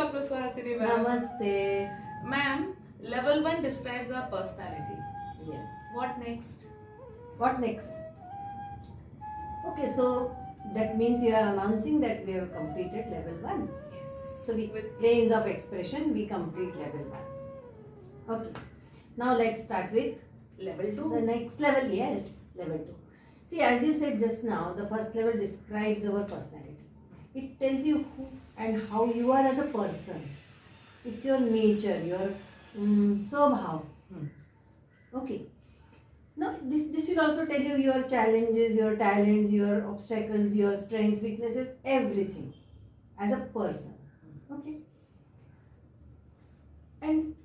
Dr. Suhasini ma'am. Namaste. Ma'am, level 1 describes our personality. Yes. What next? What next? Okay, so that means you are announcing that we have completed level 1. Yes. So with planes of expression, we complete level 1. Okay. Now let's start with Level 2. the next level. Yes, level 2. See, as you said just now, the first level describes our personality. It tells you who and how you are as a person. It's your nature, your swabhav. Okay. Now, this will also tell you your challenges, your talents, your obstacles, your strengths, weaknesses, everything as a person. Okay. And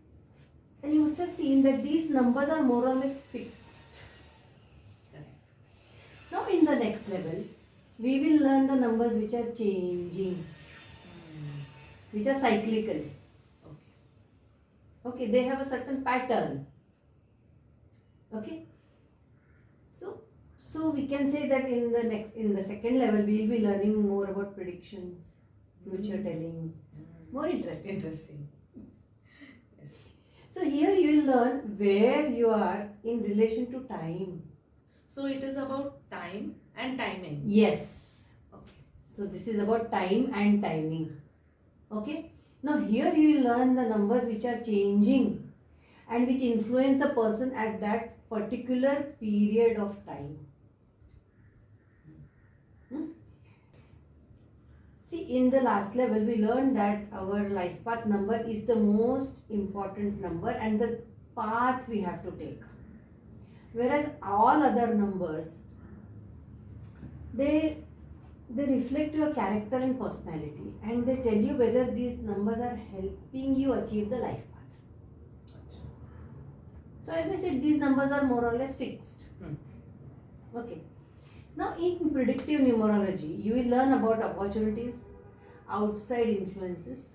you must have seen that these numbers are more or less fixed. Correct. Now, in the next level, we will learn the numbers which are changing, which are cyclical. Okay. Okay, they have a certain pattern. Okay. So we can say that in the second level, we will be learning more about predictions, future telling. More interesting. Interesting. Yes. So here you will learn where you are in relation to time. So it is about time and timing. Yes. Okay. So this is about time and timing. Okay. Now here you will learn the numbers which are changing and which influence the person at that particular period of time. See, in the last level, we learned that our life path number is the most important number and the path we have to take. Whereas all other numbers, they reflect your character and personality, and they tell you whether these numbers are helping you achieve the life path. So as I said, these numbers are more or less fixed. Okay. Now in predictive numerology, you will learn about opportunities, outside influences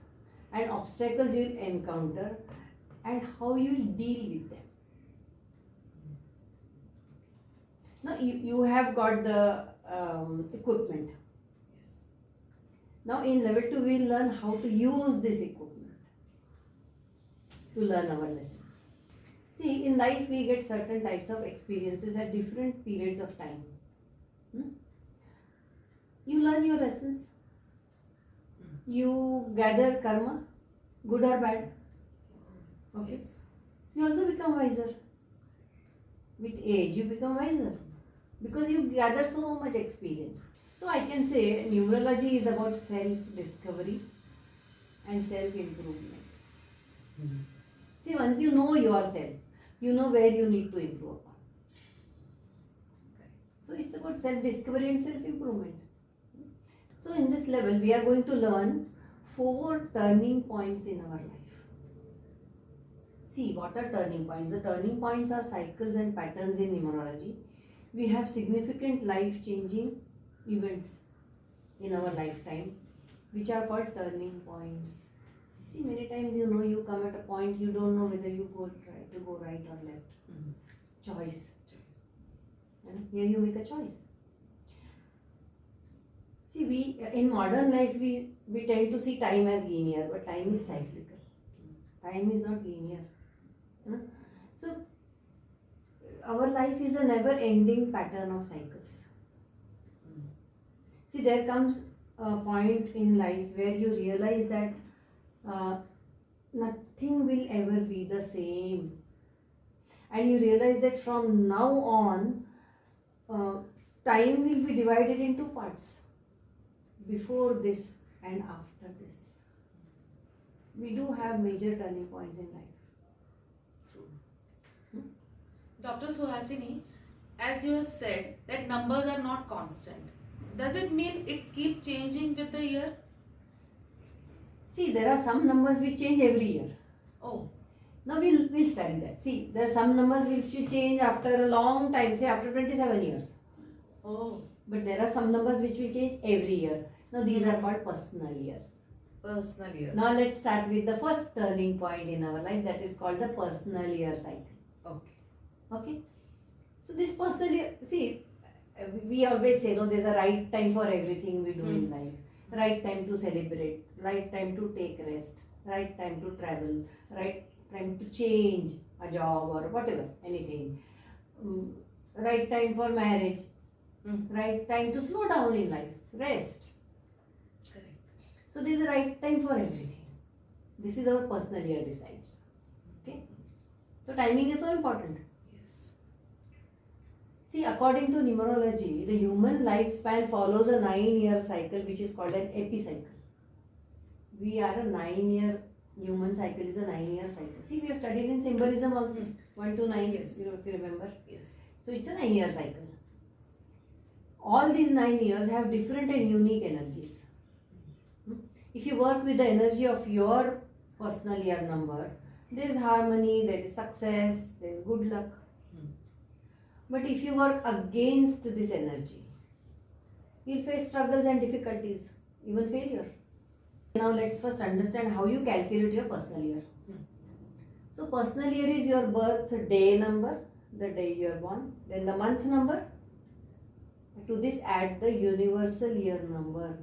and obstacles you will encounter and how you will deal with them. Now you have got the equipment. Yes. Now in level 2 we will learn how to use this equipment to learn our lessons. See, in life we get certain types of experiences at different periods of time. You learn your lessons. You gather karma, good or bad. Okay. Yes. You also become wiser. With age, you become wiser because you gather so much experience. So I can say numerology is about self-discovery and self-improvement. See, once you know yourself, you know where you need to improve upon. So it's about self-discovery and self-improvement. So in this level, we are going to learn 4 turning points in our life. See, what are turning points? The turning points are cycles and patterns in numerology. We have significant life-changing events in our lifetime, which are called turning points. See, many times you come at a point you don't know whether you try to go right or left. Choice. And here you make a choice. See, we in modern life we tend to see time as linear, but time is cyclical. Time is not linear. So our life is a never-ending pattern of cycles. See, there comes a point in life where you realize that nothing will ever be the same, and you realize that from now on, time will be divided into parts. Before this and after this. We do have major turning points in life. True. Dr. Suhasini, as you have said that numbers are not constant, does it mean it keep changing with the year? See, there are some numbers which change every year. Oh. Now we'll study that. See, there are some numbers which will change after a long time, say after 27 years. Oh. But there are some numbers which will change every year. Now these are called personal years. Personal years. Now let's start with the first turning point in our life, that is called the personal year cycle. Okay. Okay. So this personal year, see, we always say, no, there's a right time for everything we do in life. right time to celebrate, right time to take rest, right time to travel, right time to change a job or whatever, anything. Mm, right time for marriage, right time to slow down in life, rest. Correct. So there is a right time for everything. This is our personal year decides. Okay. So timing is so important. Yes. See, according to numerology, the human lifespan follows a 9-year cycle which is called an epicycle. We are a 9-year human cycle is a 9-year cycle. See, we have studied in symbolism also. 1 to 9, Yes. if you remember. Yes. So it's a 9-year cycle. All these 9 years have different and unique energies. If you work with the energy of your personal year number, there is harmony, there is success, there is good luck. But if you work against this energy, you'll face struggles and difficulties, even failure. Now let's first understand how you calculate your personal year. So personal year is your birth day number, the day you are born, then the month number. To this add the universal year number.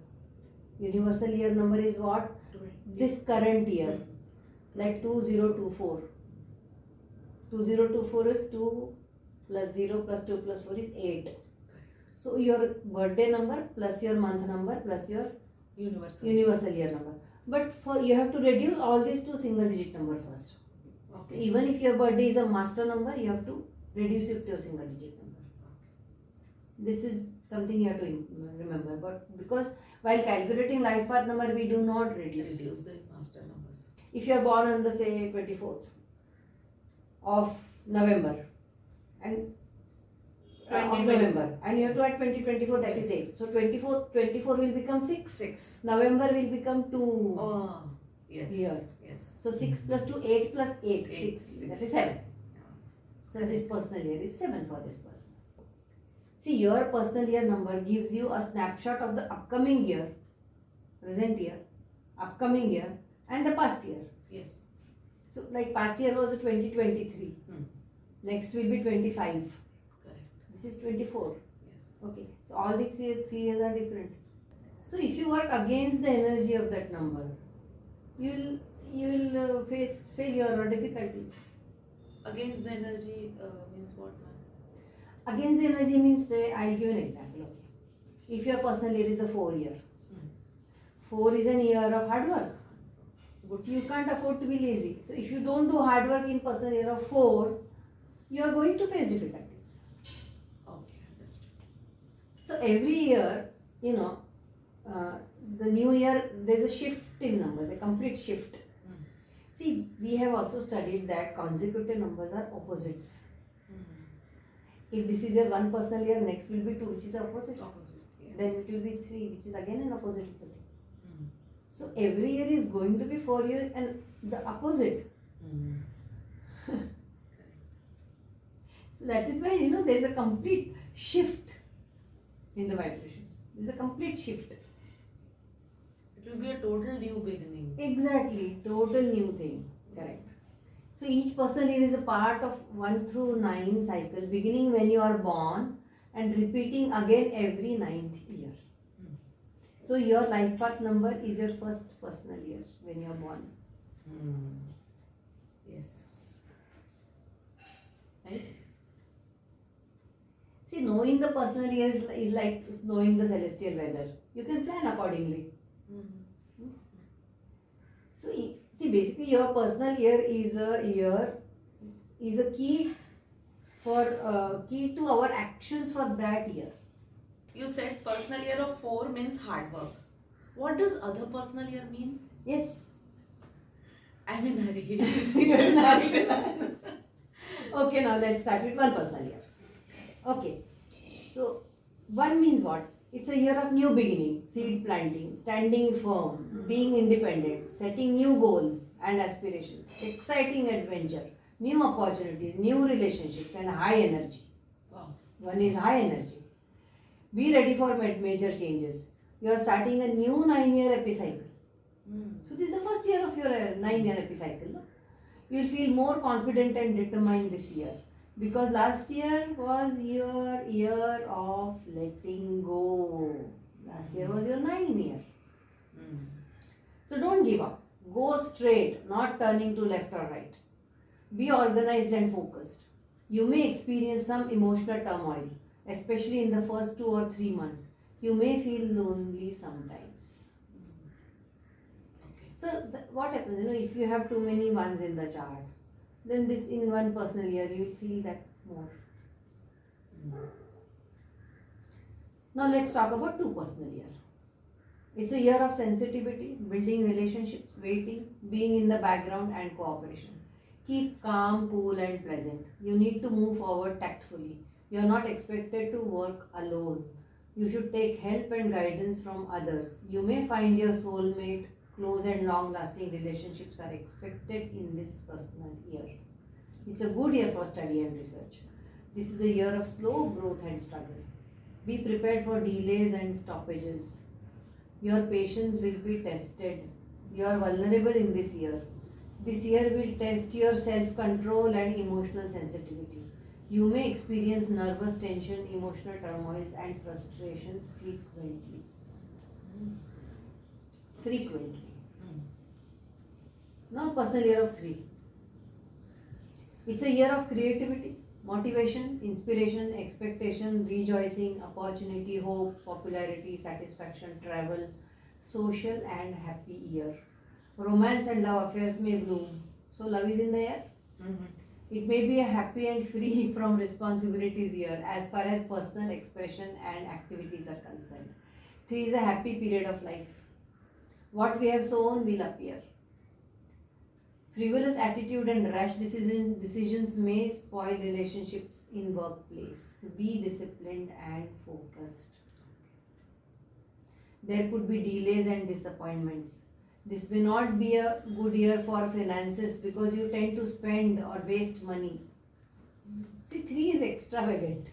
Universal year number is what? This current year, like 2024. 2024 is 2 plus 0 plus 2 plus 4 is 8. So your birthday number plus your month number plus your Universal. universal year number. But for you have to reduce all these to single digit number first. So even if your birthday is a master number, you have to reduce it to a single digit number. This is something you have to remember. But because while calculating life path number, we do not reduce. Reduce the master numbers. If you are born on the say 24th of November and of November and you have to add 2024, that is 8. So 24 will become 6. 6. November will become 2. Oh, yes. Here. Yes. So 6 plus 2, 8 plus 8, 8, 6. 6. That is 7. So this personal year is 7 for this person. See, your personal year number gives you a snapshot of the upcoming year, present year, upcoming year and the past year. Yes. So like past year was 2023. Next will be 25. Correct. This is 24. Yes. Okay. So all the three years are different. So if you work against the energy of that number, you will face failure or difficulties. Against the energy means what, ma'am? Against the energy means, say, I'll give you an example. Okay. If your personal year is a 4 year, 4 is an year of hard work. But you can't afford to be lazy. So if you don't do hard work in personal year of 4, you are going to face difficulties. Okay, understood. So every year, the new year, there's a shift in numbers, a complete shift. See, we have also studied that consecutive numbers are opposites. If this is your one personal year, next will be 2, which is opposite. Yes. Then it will be 3, which is again an opposite to 3. So every year is going to be for you and the opposite. So that is why there is a complete shift in the vibration. There is a complete shift. It will be a total new beginning. Exactly, total new thing. Correct. So each personal year is a part of 1 through 9 cycle, beginning when you are born and repeating again every 9th year. So your life path number is your first personal year when you are born. Yes. Right? See, knowing the personal year is like knowing the celestial weather. You can plan accordingly. So see, basically your personal year is a key to our actions for that year. You said personal year of 4 means hard work. What does other personal year mean? Yes. I'm in a hurry. Okay, now let's start with one personal year. Okay. So 1 means what? It's a year of new beginning, seed planting, standing firm, being independent, setting new goals and aspirations, exciting adventure, new opportunities, new relationships and high energy. Wow. 1 is high energy. Be ready for major changes. You are starting a new 9-year epicycle. So this is the first year of your 9-year epicycle. No? You will feel more confident and determined this year. Because last year was your year of letting go. Last year was your 9 year. So don't give up. Go straight, not turning to left or right. Be organized and focused. You may experience some emotional turmoil, especially in the first 2 or 3 months. You may feel lonely sometimes. So what happens, if you have too many ones in the chart, then this in one personal year you will feel that more. Now let's talk about 2 personal year. It's a year of sensitivity, building relationships, waiting, being in the background and cooperation. Keep calm, cool and pleasant. You need to move forward tactfully. You are not expected to work alone. You should take help and guidance from others. You may find your soulmate. Close and long-lasting relationships are expected in this personal year. It's a good year for study and research. This is a year of slow growth and struggle. Be prepared for delays and stoppages. Your patience will be tested. You are vulnerable in this year. This year will test your self-control and emotional sensitivity. You may experience nervous tension, emotional turmoils and frustrations frequently. Now personal year of 3. It's a year of creativity, motivation, inspiration, expectation, rejoicing, opportunity, hope, popularity, satisfaction, travel, social and happy year. Romance and love affairs may bloom. So love is in the air. It may be a happy and free from responsibilities year as far as personal expression and activities are concerned. 3 is a happy period of life. What we have sown will appear. Frivolous attitude and rash decisions may spoil relationships in workplace. Be disciplined and focused. There could be delays and disappointments. This may not be a good year for finances because you tend to spend or waste money. See, 3 is extravagant.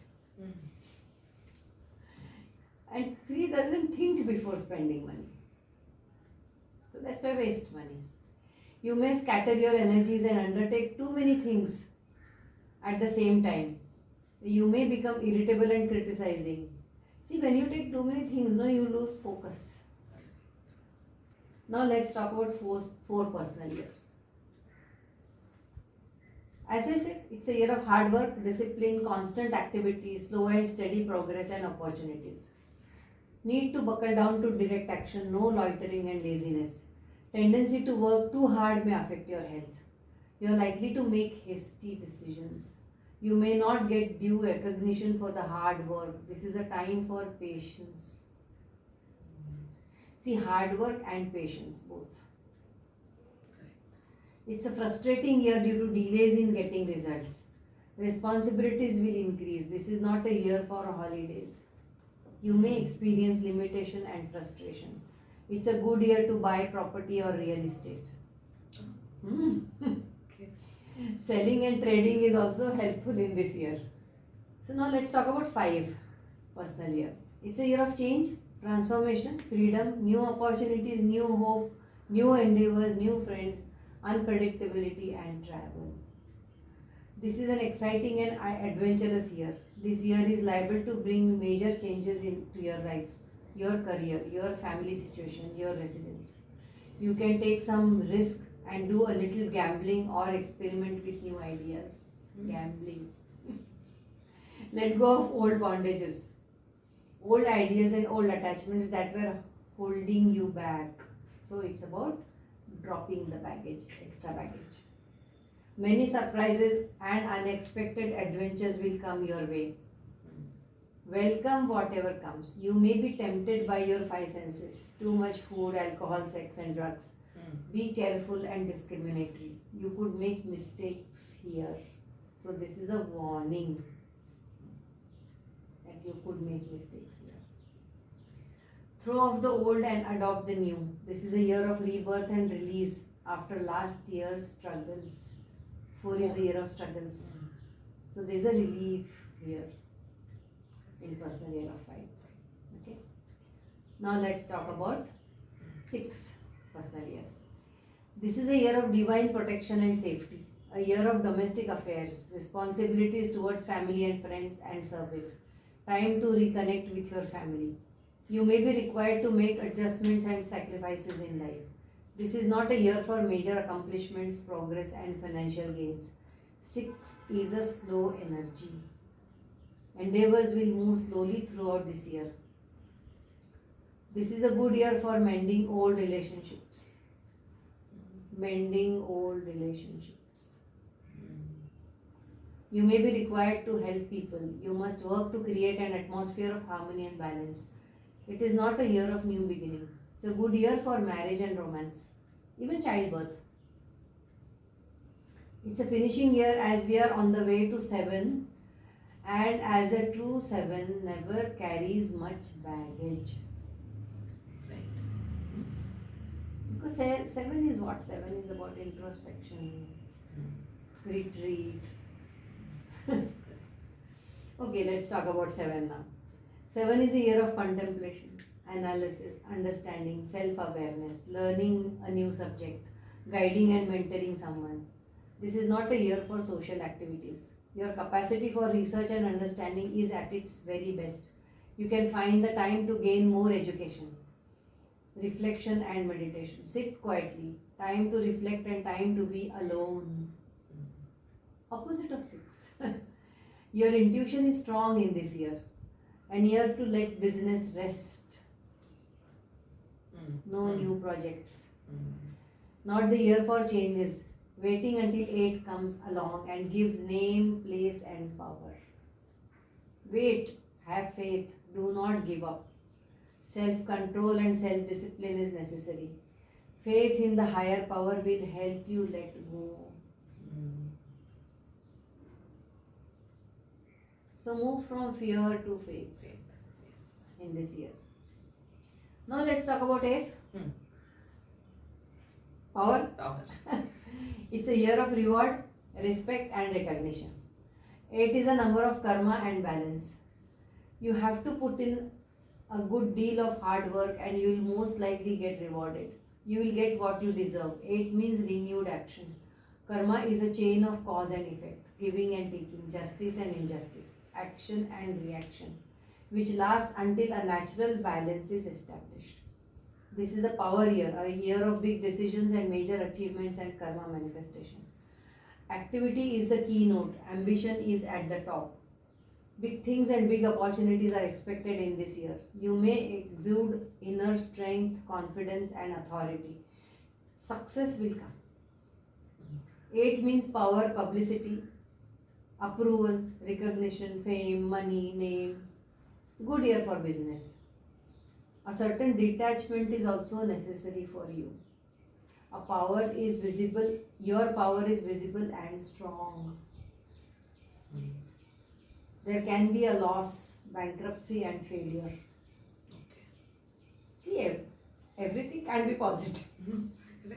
And 3 doesn't think before spending money. So that's why waste money. You may scatter your energies and undertake too many things at the same time. You may become irritable and criticizing. See, when you take too many things, you lose focus. Now let's talk about 4 personal years. As I said, it's a year of hard work, discipline, constant activity, slow and steady progress and opportunities. Need to buckle down to direct action, no loitering and laziness. Tendency to work too hard may affect your health. You are likely to make hasty decisions. You may not get due recognition for the hard work. This is a time for patience. See, hard work and patience both. It's a frustrating year due to delays in getting results. Responsibilities will increase. This is not a year for holidays. You may experience limitation and frustration. It's a good year to buy property or real estate. Selling and trading is also helpful in this year. So now let's talk about 5 personal year. It's a year of change, transformation, freedom, new opportunities, new hope, new endeavors, new friends, unpredictability and travel. This is an exciting and adventurous year. This year is liable to bring major changes into your life, your career, your family situation, your residence. You can take some risk and do a little gambling or experiment with new ideas. Gambling. Let go of old bondages, old ideals and old attachments that were holding you back. So it's about dropping the baggage, extra baggage. Many surprises and unexpected adventures will come your way. Welcome whatever comes. You may be tempted by your 5 senses. Too much food, alcohol, sex and drugs. Be careful and discriminatory. You could make mistakes here. So this is a warning that you could make mistakes here. Throw off the old and adopt the new. This is a year of rebirth and release after last year's struggles. 4 is a year of struggles. So there is a relief here in personal year of 5. Okay. Now let's talk about 6th personal year. This is a year of divine protection and safety. A year of domestic affairs, responsibilities towards family and friends and service. Time to reconnect with your family. You may be required to make adjustments and sacrifices in life. This is not a year for major accomplishments, progress, and financial gains. 6 is a slow energy. Endeavors will move slowly throughout this year. This is a good year for mending old relationships. Mending old relationships. You may be required to help people. You must work to create an atmosphere of harmony and balance. It is not a year of new beginning. It's a good year for marriage and romance, even childbirth. It's a finishing year as we are on the way to 7, and as a true 7 never carries much baggage. Right. Because 7 is what? 7 is about introspection, retreat. Okay, let's talk about 7 now. 7 is a year of contemplation, analysis, understanding, self-awareness, learning a new subject, guiding and mentoring someone. This is not a year for social activities. Your capacity for research and understanding is at its very best. You can find the time to gain more education, reflection and meditation. Sit quietly, time to reflect and time to be alone. Opposite of 6. Your intuition is strong in this year. An year to let business rest. No new projects. Not the year for changes. Waiting until 8 comes along and gives name, place and power. Wait, have faith, do not give up. Self-control and self-discipline is necessary. Faith in the higher power will help you let go. So move from fear to faith in this year. Now let's talk about 8. Power. It's a year of reward, respect and recognition. 8 is a number of karma and balance. You have to put in a good deal of hard work and you will most likely get rewarded. You will get what you deserve. 8 means renewed action. Karma is a chain of cause and effect, giving and taking, justice and injustice, action and reaction, which lasts until a natural balance is established. This is a power year, a year of big decisions and major achievements and karma manifestation. Activity is the keynote, ambition is at the top. Big things and big opportunities are expected in this year. You may exude inner strength, confidence and authority. Success will come. 8 means power, publicity, approval, recognition, fame, money, name. It's a good year for business. A certain detachment is also necessary for you. A power is visible, your power is visible and strong. There can be a loss, bankruptcy and failure. See, everything can be positive.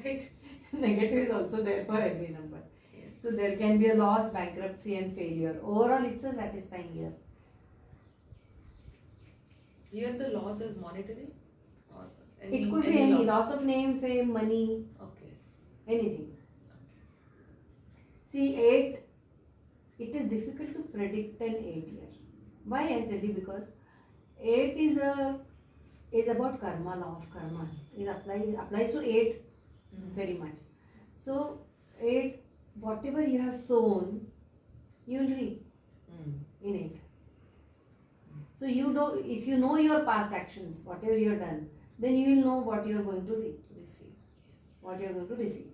Right. Negative is also there for every number. Yes. So there can be a loss, bankruptcy and failure. Overall, it's a satisfying year. Here the loss is monetary or It could be any loss of name, fame, money, Okay. anything. See, 8, it is difficult to predict an 8 year. Why I tell you? Because 8 is about karma, law of karma. It applies to 8 very much. So 8, whatever you have sown, you will reap in 8. So if you know your past actions, whatever you have done, then you will know what you are going to Receive. Yes. what you are going to receive.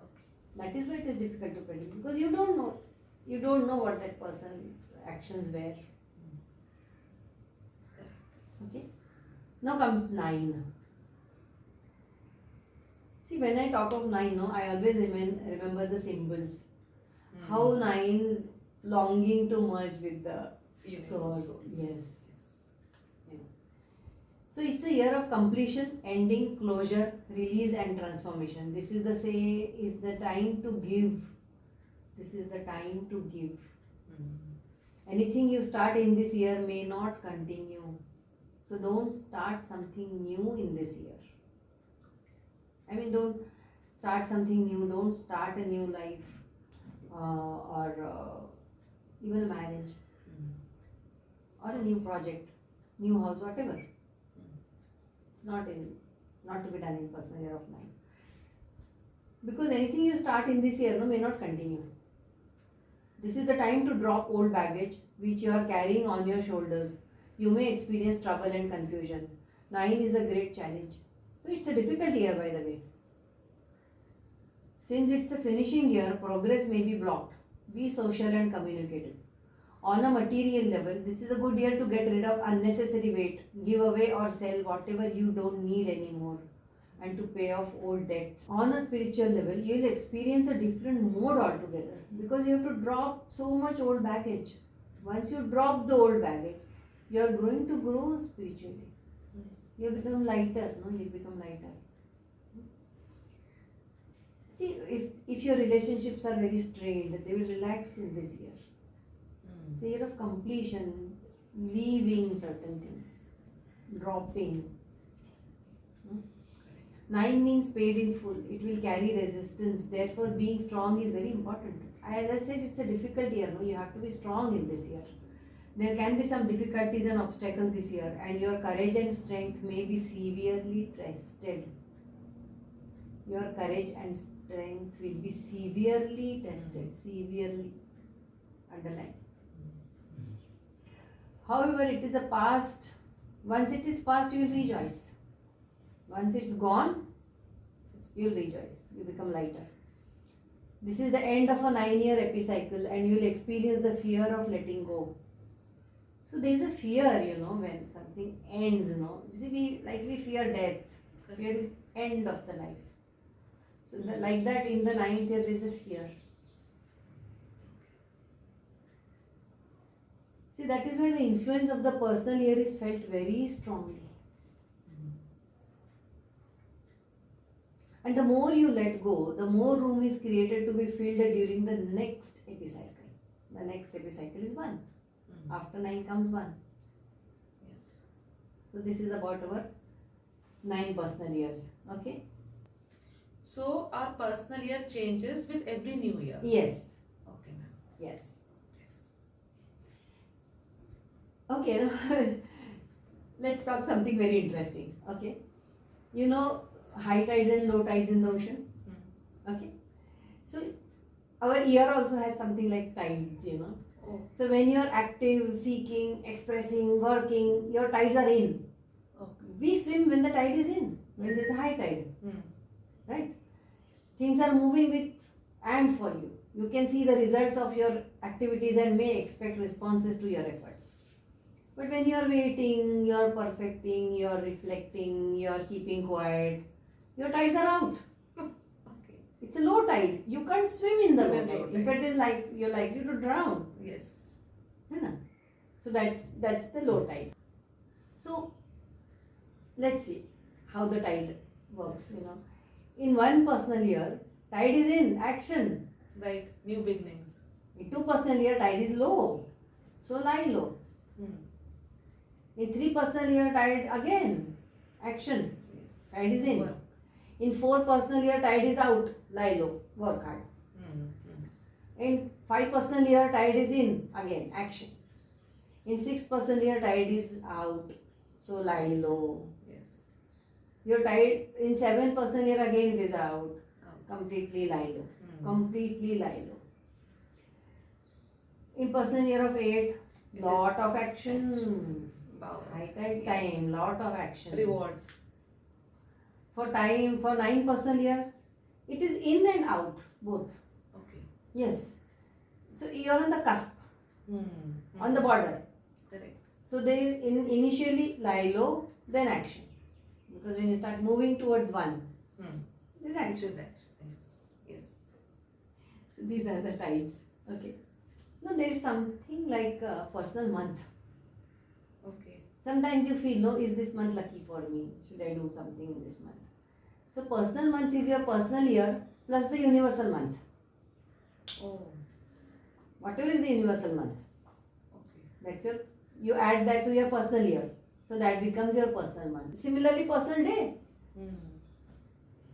Okay. That is why it is difficult to predict, because you don't know. You don't know what that person's actions were. Okay. Now comes 9. See, when I talk of 9, no, I always remember the symbols. How 9 is longing to merge with the source. Yes. Yeah. So it's a year of completion, ending, closure, release and transformation. This is the time to give. This is the time to give. Anything you start in this year may not continue. So don't start something new in this year. I mean, don't start something new. Don't start a new life or even a marriage or a new project, new house, whatever. It's not in not to be done in personal year of 9. Because anything you start in this year may not continue. This is the time to drop old baggage which you are carrying on your shoulders. You may experience trouble and confusion. 9 is a great challenge. So it's a difficult year, by the way. Since it's a finishing year, progress may be blocked. Be social and communicative. On a material level, this is a good year to get rid of unnecessary weight, give away or sell whatever you don't need anymore, and to pay off old debts. On a spiritual level, you'll experience a different mode altogether because you have to drop so much old baggage. Once you drop the old baggage, you're going to grow spiritually. You become lighter, you become lighter. See, if your relationships are very strained, they will relax in this year. It's a year of completion, leaving certain things, dropping. 9 means paid in full. It will carry resistance. Therefore, being strong is very important. As I said, it's a difficult year. You have to be strong in this year. There can be some difficulties and obstacles this year, and your courage and strength may be severely tested. Your courage and strength will be severely tested. Severely. Underline. However, it is a past. Once it is past, you will rejoice. Once it's gone, you will rejoice. You become lighter. This is the end of a 9-year epicycle, and you will experience the fear of letting go. So there is a fear, when something ends, You see, we fear death. Fear is end of the life. So like that, in the 9th year, there is a fear. See, that is why the influence of the personal year is felt very strongly. And the more you let go, the more room is created to be filled during the next epicycle. The next epicycle is 1. After 9 comes 1. Yes. So this is about our 9 personal years. Okay? So our personal year changes with every new year. Yes. Okay, ma'am. Yes. Yes. Okay, now let's talk something very interesting. Okay? High tides and low tides in the ocean. Okay? So our year also has something like tides, Oh. So when you're active, seeking, expressing, working, your tides are in. Okay. We swim when the tide is in, when there's a high tide. Hmm. Right? Things are moving with and for you. You can see the results of your activities and may expect responses to your efforts. But when you are waiting, you are perfecting, you are reflecting, you are keeping quiet, your tides are out. Okay. It's a low tide. You can't swim in the low Low tide. tide. If it is like, you're likely to drown. Yes. So that's the low tide. So let's see how the tide works. In 1 personal year, tide is in action. Right. New beginnings. In 2 personal year, tide is low. So lie low. In 3 personal year, tide again action. Yes. Tide is in. Work. In 4 personal year, tide is out. Lie low. Work hard. In 5 personal year, tide is in. Again, action. In 6 personal year, tide is out. So lie low. Yes. Your tide in 7 personal year, again it is out. Out. Completely lie low. Completely lie low. In personal year of 8, lot of action. Wow. High tide Yes. time, lot of action. Rewards. For 9 personal year, it is in and out, both. Okay. Yes. So you are on the cusp, on the border. Correct. So there is initially lie low, then action. Because when you start moving towards 1, there is Which action. is action. Yes. Yes. So these are the tides. Okay. Now there is something like a personal month. Okay. Sometimes you feel, no, is this month lucky for me? Should I do something in this month? So personal month is your personal year plus the universal month. Oh. Whatever is the universal month. Okay. You add that to your personal year. So that becomes your personal month. Similarly, personal day.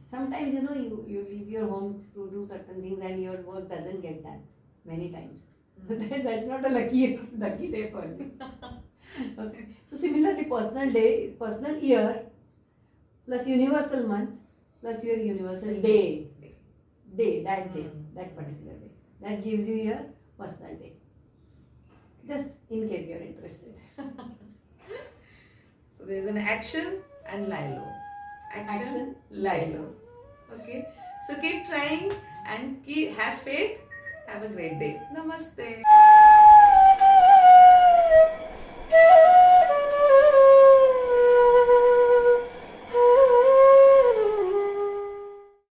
Sometimes, you leave your home to do certain things and your work doesn't get done. Many times. That's not a lucky day for you. Okay. So similarly, personal day, personal year plus universal month plus your universal Same. day. That day, Hmm. that particular day. That gives you your personal day. Just in case you are interested. So there is an action and lie low. Action, lie low. Okay. So keep trying and have faith. Have a great day. Namaste.